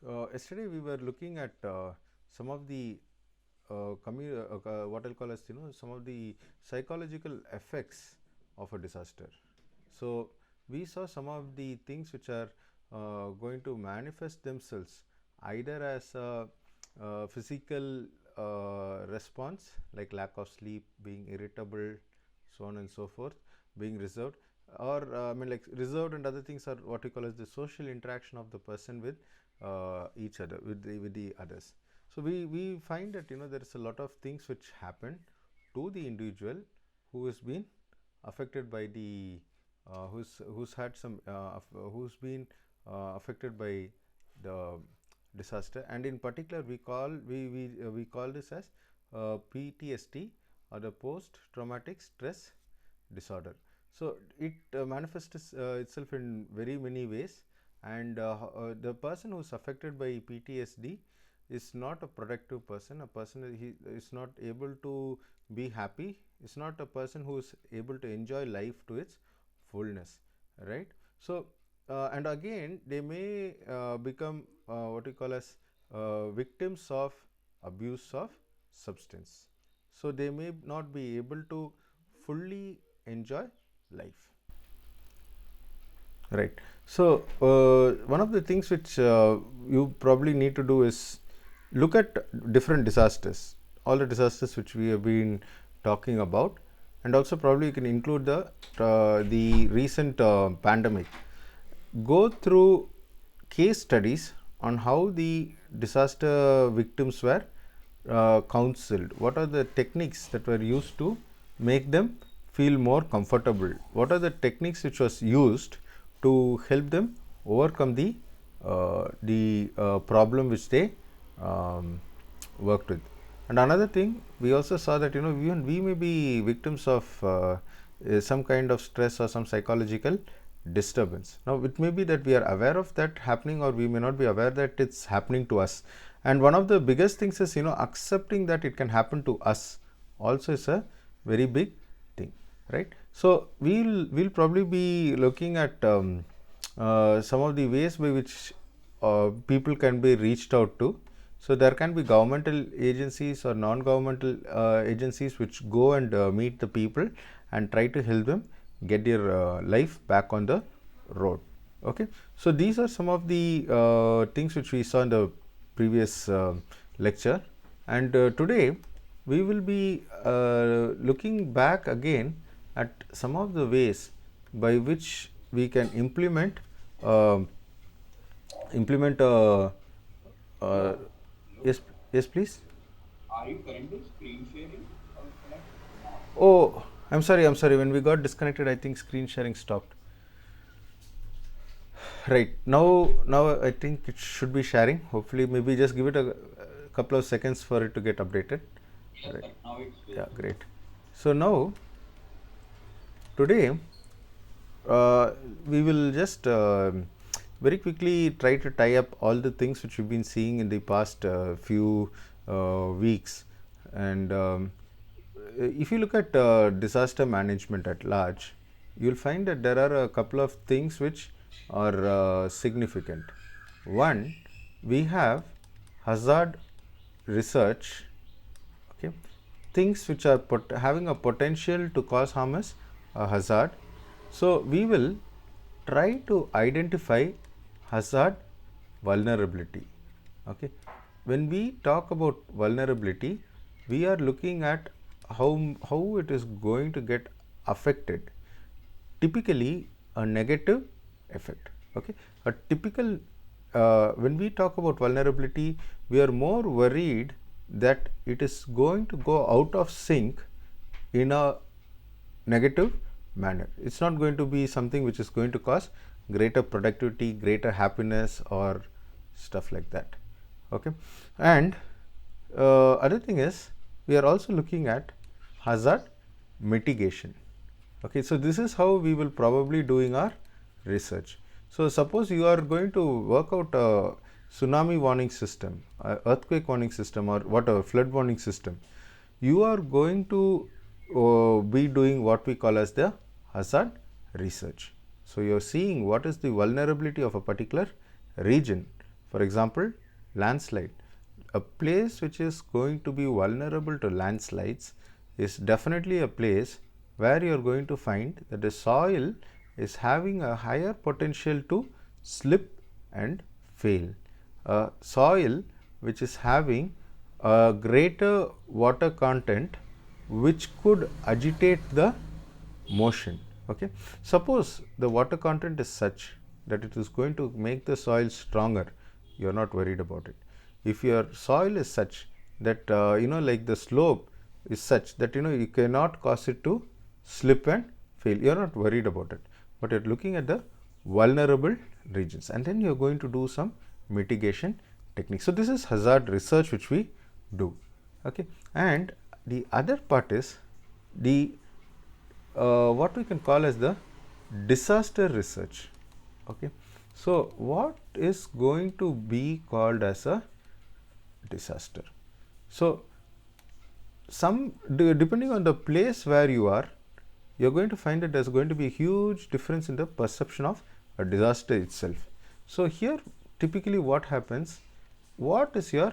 Yesterday we were looking at some of the what I'll call as some of the psychological effects of a disaster. So we saw some of the things which are going to manifest themselves either as a physical response like lack of sleep, being irritable, so on and so forth, being reserved, or I mean like reserved, and other things are what we call as the social interaction of the person with each other, with the others. So we find that there is a lot of things which happen to the individual who has been affected by the who's had some who's been affected by the disaster, and in particular we call this as PTSD, or the post traumatic stress disorder. So it manifests itself in very many ways, and the person who is affected by PTSD is not a productive person. A person he is not able to be happy. Is not a person who is able to enjoy life to its fullness, right? So and again they may become what we call as victims of abuse of substance. So they may not be able to fully enjoy life, right? So one of the things which you probably need to do is look at different disasters, all the disasters which we have been talking about, and also probably you can include the recent pandemic. Go through case studies on how the disaster victims were counseled. What are the techniques that were used to make them feel more comfortable? What are the techniques which was used to help them overcome the problem which they worked with? And another thing, we also saw that even we may be victims of some kind of stress or some psychological disturbance. Now it may be that we are aware of that happening, or we may not be aware that it's happening to us. And one of the biggest things is accepting that it can happen to us also is a very big thing, right? So we'll probably be looking at some of the ways by which people can be reached out to. So there can be governmental agencies or non-governmental agencies which go and meet the people and try to help them get their life back on the road. Okay, so these are some of the things which we saw in the previous lecture, and today we will be looking back again at some of the ways by which we can uh, implement uh, yes, yes please. Are you currently screen sharing or connect now? Oh, I'm sorry, when we got disconnected I think screen sharing stopped. Right, now I think it should be sharing. Hopefully, maybe just give it a couple of seconds for it to get updated. Yes, Right, sir. Now it's yeah, visible. great. So now today uh, we will just very quickly try to tie up all the things which we've been seeing in the past few weeks. And if you look at disaster management at large, you'll find that there are a couple of things which are significant. One, we have hazard research. Okay, things which are having a potential to cause harm as a hazard. So we will try to identify hazard vulnerability. Okay, when we talk about vulnerability, we are looking at how it is going to get affected. Typically a negative effect. Okay, a typical when we talk about vulnerability, we are more worried that it is going to go out of sync in a negative manner. It's not going to be something which is going to cause greater productivity, greater happiness, or stuff like that. Okay, and other thing is we are also looking at hazard mitigation. Okay, so this is how we will probably doing our research. So suppose you are going to work out a tsunami warning system, earthquake warning system, or whatever, flood warning system. You are going to be doing what we call as the hazard research. So you are seeing what is the vulnerability of a particular region, For example, landslide. A place which is going to be vulnerable to landslides is definitely a place where you are going to find that the soil is having a higher potential to slip and fail. A soil which is having a greater water content which could agitate the motion. Okay, suppose the water content is such that it is going to make the soil stronger, you are not worried about it. If your soil is such that like the slope is such that you cannot cause it to slip and fail, you are not worried about it, but you are looking at the vulnerable regions, and then you are going to do some mitigation techniques. So this is hazard research which we do. Okay, and the other part is the what we can call as the disaster research. Okay, so what is going to be called as a disaster? So depending on the place where you are, you're going to find that there's going to be a huge difference in the perception of a disaster itself. So here typically what happens, what is your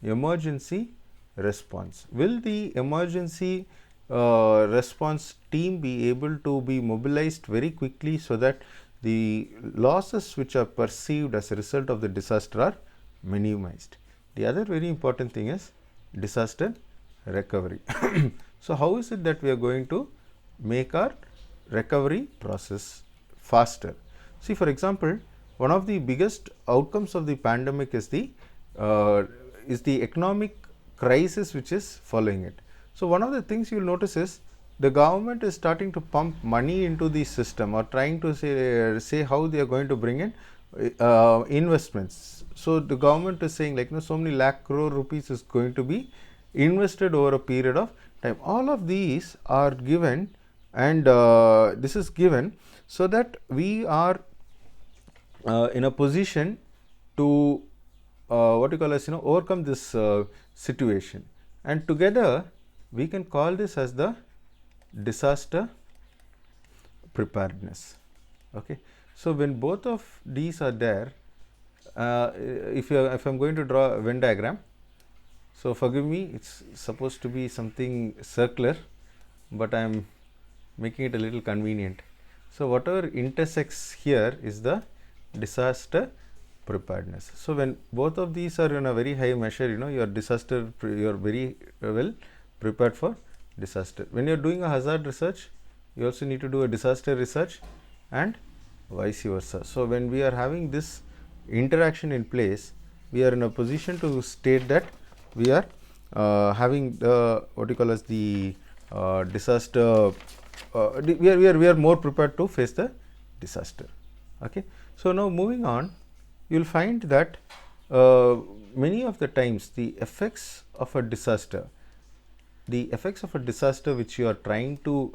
emergency response? Will the emergency response team be able to be mobilized very quickly so that the losses which are perceived as a result of the disaster are minimized? The other very important thing is disaster recovery. So how is it that we are going to make our recovery process faster? See, for example, one of the biggest outcomes of the pandemic is the economic crisis which is following it. So one of the things you will notice is the government is starting to pump money into the system, or trying to say how they are going to bring in investments. So the government is saying, like, so many lakh crore rupees is going to be invested over a period of time. All of these are given, and this is given so that we are in a position to what you call as overcome this situation, and together we can call this as the disaster preparedness. Okay, so when both of these are there, if I'm going to draw a Venn diagram, so forgive me, it's supposed to be something circular, but I am making it a little convenient. So whatever intersects here is the disaster preparedness. So when both of these are in a very high measure, your disaster, you're very well prepared for disaster. When you're doing a hazard research, you also need to do a disaster research, and vice versa. So when we are having this interaction in place, we are in a position to state that we are having the what you call as the disaster. We are more prepared to face the disaster. Okay. So now moving on, you will find that many of the times the effects of a disaster, which you are trying to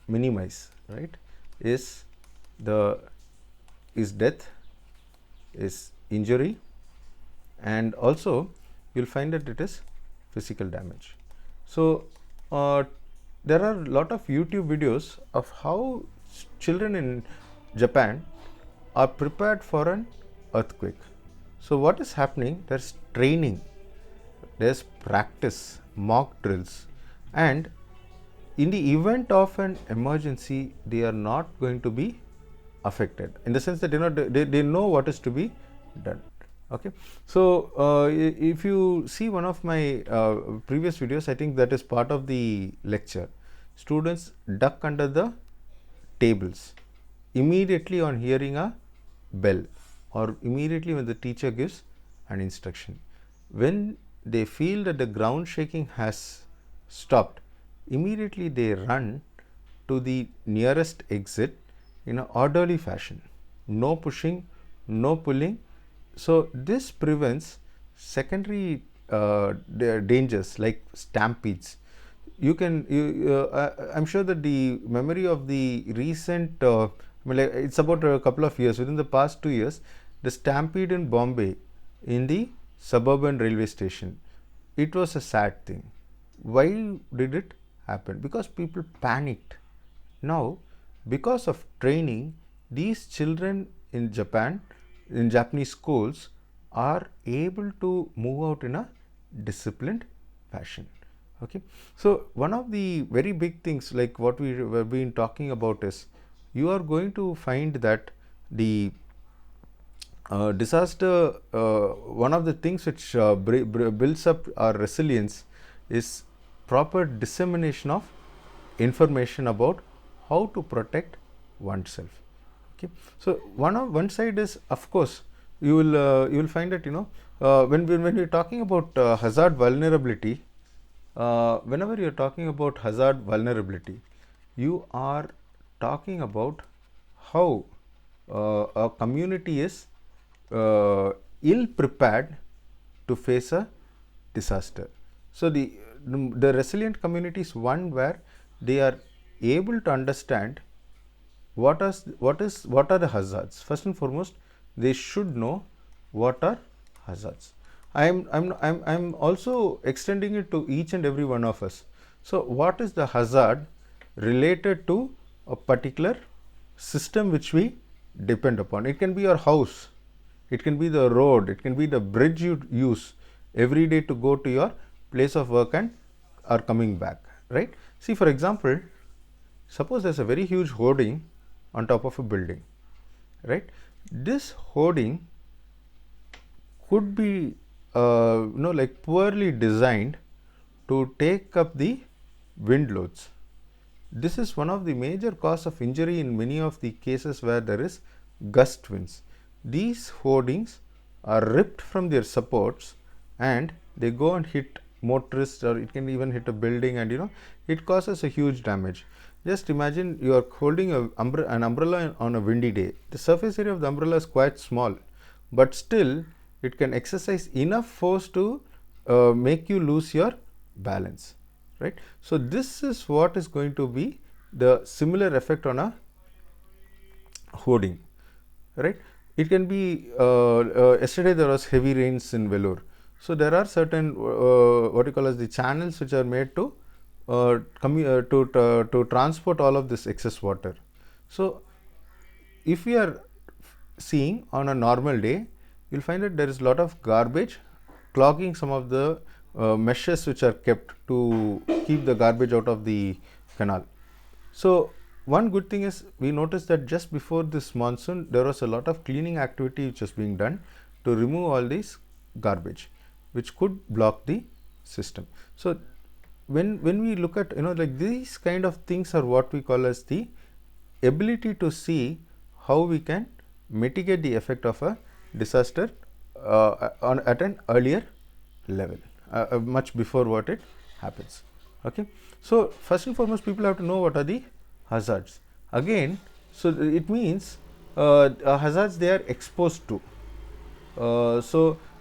minimize, right, is death, is injury, and also you will find that it is physical damage. So there are a lot of YouTube videos of how children in Japan are prepared for an earthquake. So what is happening? There's training, there's practice, mock drills, and in the event of an emergency, they are not going to be affected, in the sense that they know what is to be done. Okay. So if you see one of my previous videos, I think that is part of the lecture. Students duck under the tables immediately on hearing a bell, or immediately when the teacher gives an instruction. When they feel that the ground shaking has stopped, immediately they run to the nearest exit in an orderly fashion. No pushing, no pulling. So this prevents secondary dangers like stampedes. I'm sure that the memory of the recent, it's about a couple of years, within the past 2 years, the stampede in Bombay in the suburban railway station. It was a sad thing. Why did it happen? Because people panicked. Now, because of training, these children in Japan, in Japanese schools, are able to move out in a disciplined fashion. Okay, so one of the very big things like what we have been talking about is you are going to find that the disaster, one of the things which builds up our resilience is proper dissemination of information about how to protect oneself. Okay, so one side is, of course, you will find that when we're talking about hazard vulnerability, whenever you're talking about hazard vulnerability, you are talking about how a community is ill prepared to face a disaster. So the resilient community is one where they are able to understand what are the hazards. First and foremost, they should know what are hazards. I'm also extending it to each and every one of us. So what is the hazard related to a particular system which we depend upon? It can be your house, it can be the road, it can be the bridge you use every day to go to your place of work and are coming back, right? See, for example, suppose there's a very huge hoarding on top of a building, right? This hoarding could be like poorly designed to take up the wind loads. This is one of the major cause of injury in many of the cases where there is gust winds. These hoardings are ripped from their supports and they go and hit motorists, or it can even hit a building, and it causes a huge damage. Just imagine you are holding an umbrella on a windy day. The surface area of the umbrella is quite small, but still it can exercise enough force to make you lose your balance, right? So this is what is going to be the similar effect on a hoarding, right? It can be yesterday there was heavy rains in Vellore, so there are certain what you call as the channels which are made to to transport all of this excess water. So if we are seeing on a normal day, you'll find that there is a lot of garbage clogging some of the meshes which are kept to keep the garbage out of the canal. So one good thing is we noticed that just before this monsoon there was a lot of cleaning activity which was being done to remove all these garbage which could block the system. So when we look at like these kind of things are what we call as the ability to see how we can mitigate the effect of a disaster at an earlier level, much before what it happens. Okay, so first and foremost, people have to know what are the hazards. Again, so it means hazards they are exposed to.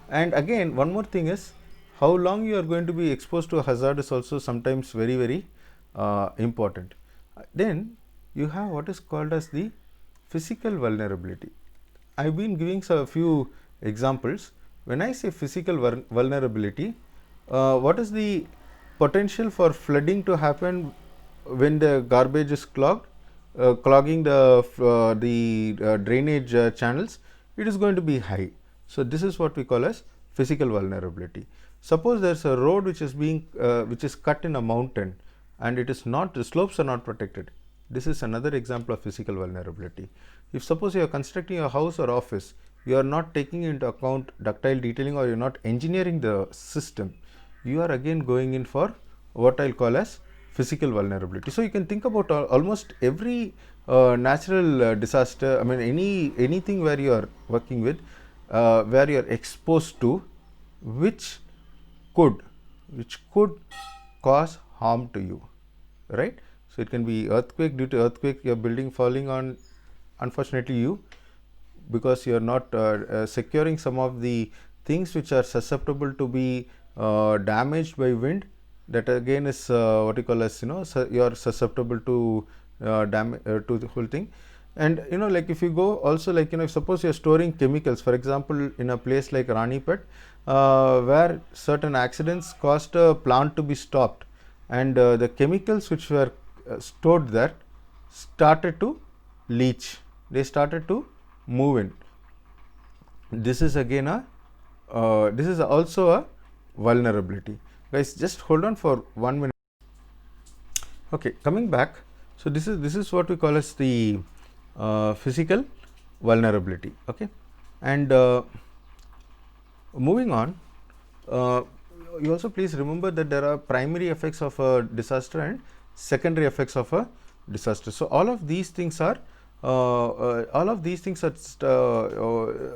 And again, one more thing is how long you are going to be exposed to a hazard is also sometimes very important. Then you have what is called as the physical vulnerability. I've been giving a few examples. When I say physical vulnerability, what is the potential for flooding to happen when the garbage is clogged, clogging the drainage channels? It is going to be high. So this is what we call as physical vulnerability. Suppose there is a road which is cut in a mountain and it is not, the slopes are not protected. This is another example of physical vulnerability. If suppose you are constructing a house or office, you are not taking into account ductile detailing, or you are not engineering the system, you are again going in for what I will call as physical vulnerability. So you can think about almost every natural disaster, I mean anything where you are working with, where you are exposed to, which could cause harm to you, right? So it can be earthquake. Due to earthquake, your building falling on, unfortunately, you, because you are not securing some of the things which are susceptible to be damaged by wind. That again is what you call as you are susceptible to damage to the whole thing. And like if you go also, like if suppose you are storing chemicals, for example, in a place like Ranipet, where certain accidents caused a plant to be stopped, and the chemicals which were stored there started to leach, they started to move in. This is again a this is also a vulnerability. Guys, just hold on for 1 minute. Okay, coming back. So this is what we call as the physical vulnerability. Okay, and moving on, you also please remember that there are primary effects of a disaster and secondary effects of a disaster. So all of these things are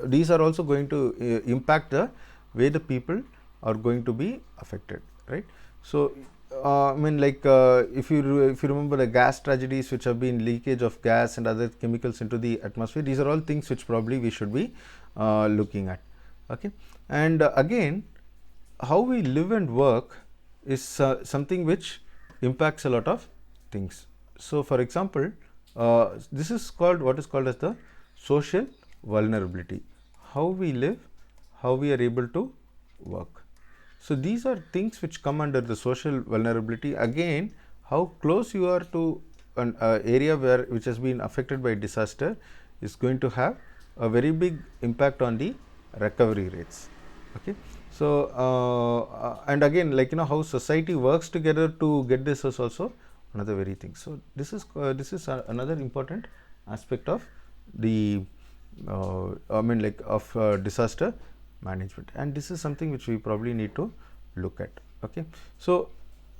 these are also going to impact the way the people are going to be affected, right? So I mean, like if you remember the gas tragedies which have been leakage of gas and other chemicals into the atmosphere, these are all things which probably we should be looking at. Okay, and again, how we live and work is something which impacts a lot of things. So for example, this is called what is called as the social vulnerability. How we live, how we are able to work. So these are things which come under the social vulnerability. Again, how close you are to an area which has been affected by disaster is going to have a very big impact on the recovery rates. Okay, so and again, like how society works together to get this is also another very thing. So this is another important aspect of the I mean, like of disaster management, and this is something which we probably need to look at. Okay, so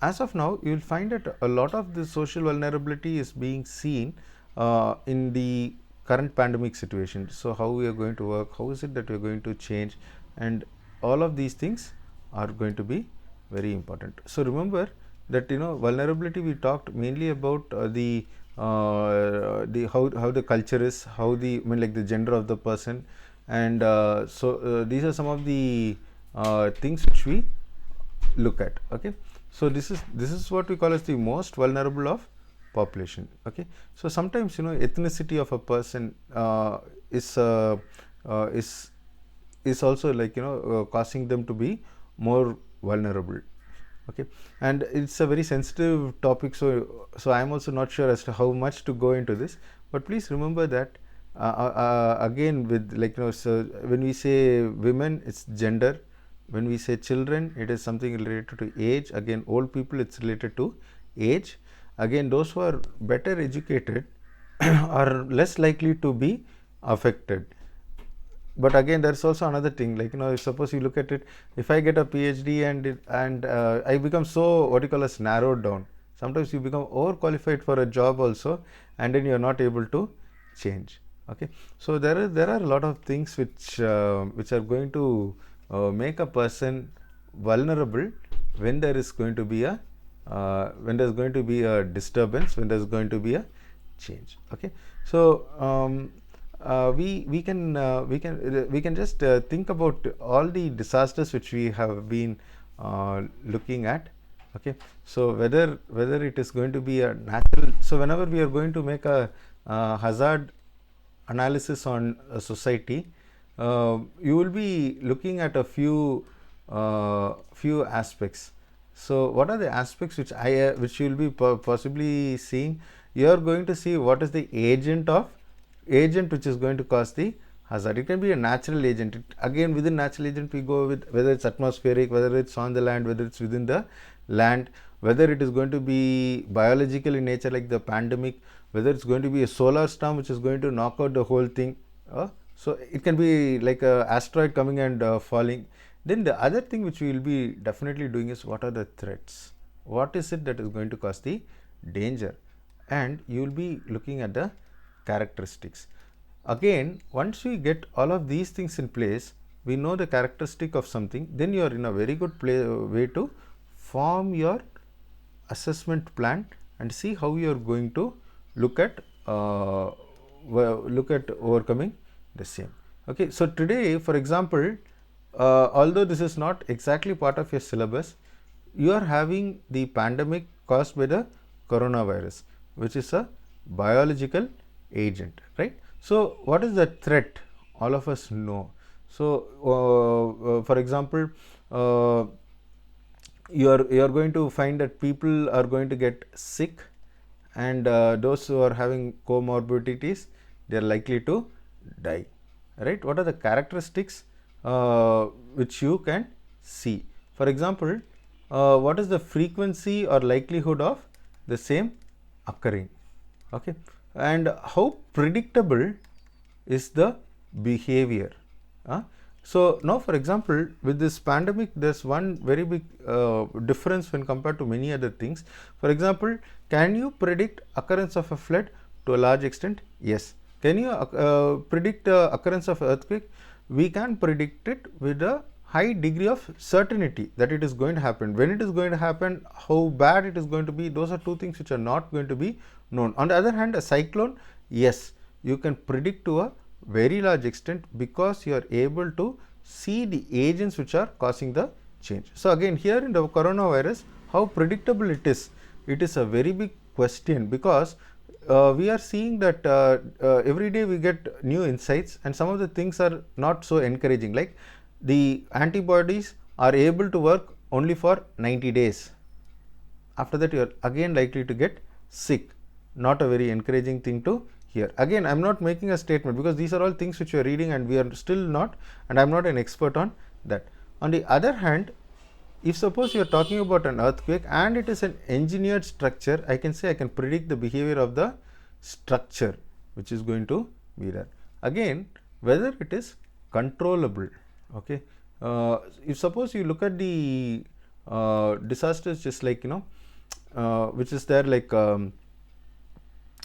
as of now, you will find that a lot of the social vulnerability is being seen in the current pandemic situation. So how we are going to work, how is it that we are going to change, and all of these things are going to be very important. So remember that vulnerability, we talked mainly about the how the culture is, how the I mean, like the gender of the person, and these are some of the things which we look at. Okay, so this is what we call as the most vulnerable of population. Okay, so sometimes ethnicity of a person is also like causing them to be more vulnerable. Okay, and it's a very sensitive topic, so I am also not sure as to how much to go into this, but please remember that again, with like so when we say women, it's gender. When we say children, it is something related to age. Again, old people, it's related to age. Again, those who are better educated are less likely to be affected. But again, there's also another thing, like if suppose you look at it, if I get a PhD and I become so what you call as narrowed down, sometimes you become overqualified for a job also, and then you are not able to change. Okay, so there are a lot of things which are going to make a person vulnerable when there is going to be a disturbance, when there's going to be a change. Okay, so we can just think about all the disasters which we have been looking at. Okay, so whether it is going to be a natural, so whenever we are going to make a hazard analysis on a society, you will be looking at a few aspects. So what are the aspects which you will be possibly seeing? You are going to see what is the agent which is going to cause the hazard. It can be a natural agent. Again, within natural agent, we go with whether it's atmospheric, whether it's on the land, whether it's within the land, whether it is going to be biological in nature like the pandemic, whether it's going to be a solar storm which is going to knock out the whole thing. So it can be like a asteroid coming and falling. Then the other thing which we will be definitely doing is what are the threats? What is it that is going to cause the danger? And you will be looking at the characteristics. Again, once we get all of these things in place, we know the characteristic of something, then you are in a very good way to form your assessment plan and see how you are going to look at overcoming the same. Okay, so today, for example, although this is not exactly part of your syllabus, you are having the pandemic caused by the coronavirus, which is a biological agent, right? So what is the threat? All of us know. So for example, you are going to find that people are going to get sick, and those who are having comorbidities, they are likely to die, right? What are the characteristics which you can see. For example, what is the frequency or likelihood of the same occurring? Okay, and how predictable is the behavior? So now, for example, with this pandemic, there's one very big difference when compared to many other things. For example, can you predict occurrence of a flood? To a large extent, yes. Can you predict occurrence of earthquake? We can predict it with a high degree of certainty that it is going to happen. When it is going to happen, how bad it is going to be, those are two things which are not going to be known. On the other hand, a cyclone, yes, you can predict to a very large extent because you are able to see the agents which are causing the change. So again, here in the coronavirus, how predictable it is a very big question, because we are seeing that every day we get new insights, and some of the things are not so encouraging, like the antibodies are able to work only for 90 days. After that, you are again likely to get sick. Not a very encouraging thing to hear. Again, I am not making a statement, because these are all things which you are reading and we are still not, and I am not an expert on that. On the other hand, if suppose you are talking about an earthquake and it is an engineered structure, I can say I can predict the behavior of the structure which is going to be there. Again, whether it is controllable. Okay, if suppose you look at the disasters, just like which is there, like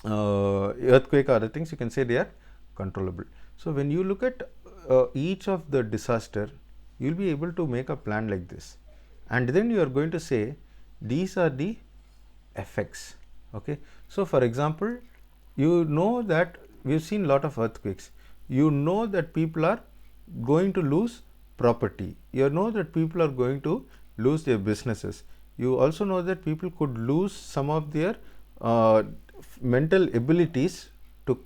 earthquake or other things, you can say they are controllable. So when you look at each of the disaster, you will be able to make a plan like this, and then you are going to say these are the effects. Okay, so for example, you know that we have seen lot of earthquakes. You know that people are going to lose property. You know that people are going to lose their businesses. You also know that people could lose some of their mental abilities to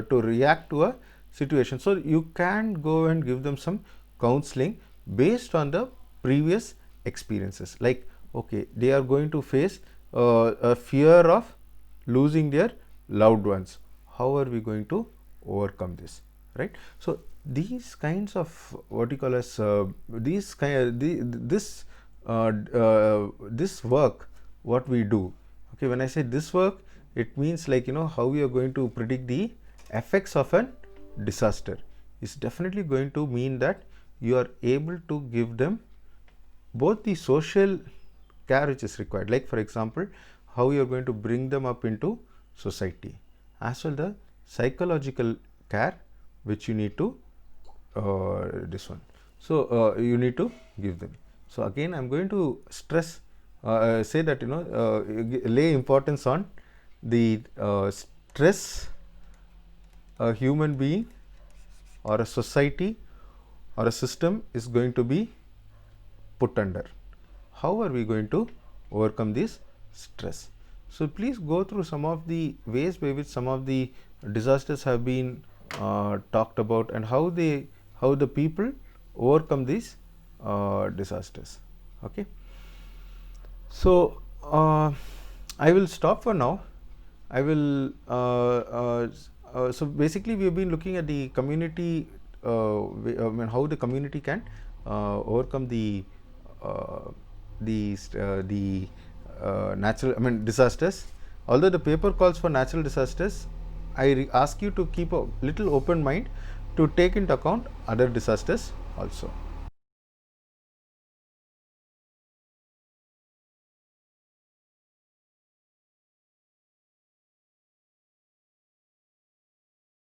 react to a situation. So you can go and give them some counseling based on the previous experiences, like okay, they are going to face a fear of losing their loved ones. How are we going to overcome this, right? So these kinds of what you call as this work what we do. Okay, when I say this work, it means like how we are going to predict the effects of an disaster is definitely going to mean that you are able to give them both the social care which is required, like for example, how you are going to bring them up into society, as well the psychological care which you need to this one. So you need to give them. So again, I am going to stress say that lay importance on the stress a human being or a society or a system is going to be put under. How are we going to overcome this stress? So please go through some of the ways by which some of the disasters have been talked about, and how the people overcome these disasters. Okay, so I will stop for now. I will so basically we have been looking at the community, how the community can overcome the natural disasters. Although the paper calls for natural disasters, I ask you to keep a little open mind to take into account other disasters also.